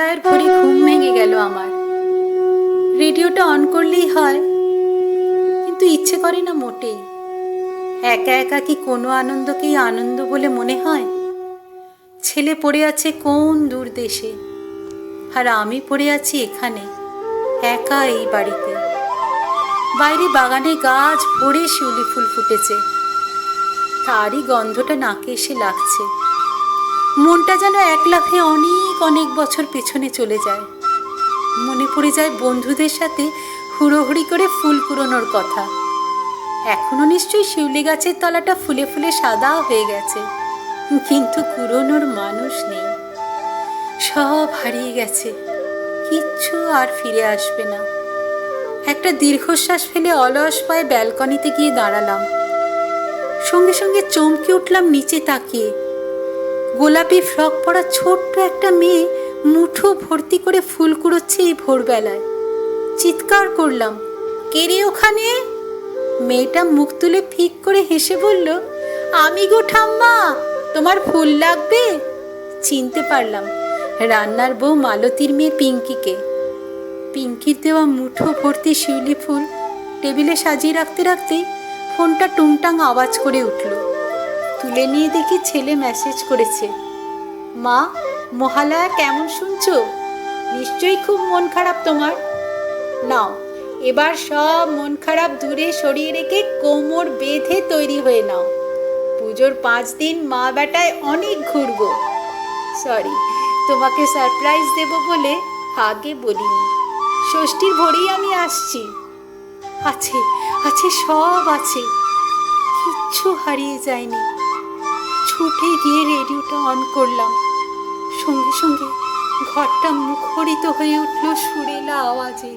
নির্ঝরের ভোরে ঘুম ভেঙে গেল আমার। রেডিওটা অন করলেই হয়, কিন্তু ইচ্ছে করে না মোটেই। একা একা কি কোনো আনন্দকেই আনন্দ বলে মনে হয়? ছেলে পড়ে আছে কোন দূর দেশে, আর আমি পড়ে আছি এখানে একা এই বাড়িতে। বাইরে বাগানে গাছ ভরে শিউলি ফুল ফুটেছে, তারই গন্ধটা নাকে এসে লাগছে। মনটা যেন এক লাফে অনেক অনেক বছর পেছনে চলে যায়। মনে পড়ে যায় বন্ধুদের সাথে হুড়োহুড়ি করে ফুল কুড়োনোর কথা। এখনো নিশ্চয়ই শিউলি গাছের তলাটা ফুলে ফুলে সাদা হয়ে গেছে, কিন্তু কুড়োনোর মানুষ নেই। সব হারিয়ে গেছে, কিচ্ছু আর ফিরে আসবে না। একটা দীর্ঘশ্বাস ফেলে অলস পায়ে ব্যালকনিতে গিয়ে দাঁড়ালাম। সঙ্গে সঙ্গে চমকে উঠলাম নিচে তাকিয়ে। গোলাপি ফ্রক পরা ছোট্ট একটা মেয়ে মুঠো ভর্তি করে ফুল কুড়োচ্ছে এই ভোরবেলায়। চিৎকার করলাম, কে রে ওখানে? মেয়েটা মুখ তুলে ফিক করে হেসে বলল, আমি গো ঠাম্মা, তোমার ফুল লাগবে? চিনতে পারলাম, রান্নার বউ মালতীর মেয়ে পিঙ্কিকে। পিঙ্কির দেওয়া মুঠো ভর্তি শিউলি ফুল টেবিলে সাজিয়ে রাখতে রাখতেই ফোনটা টুংটাং আওয়াজ করে উঠল। তুলে নিয়ে দেখি ছেলে মেসেজ করেছে, মা, মহালয়া কেমন শুনছো? নিশ্চয়ই খুব মন খারাপ তোমার। নাও, এবার সব মন খারাপ দূরে সরিয়ে রেখে কোমর বেঁধে তৈরি হয়ে নাও। পুজোর 5 দিন মা বেটায় অনেক ঘুরবো। সরি, তোমাকে সারপ্রাইজ দেব বলে আগে বলিনি। ষষ্ঠীর ভোরেই আমি আসছি। আছে আছে, সব আছে, কিচ্ছু হারিয়ে যায়নি। ছুটে গিয়ে রেডিওটা অন করলাম। সঙ্গে সঙ্গে ঘরটা মুখরিত হয়ে উঠল সুরেলা আওয়াজে।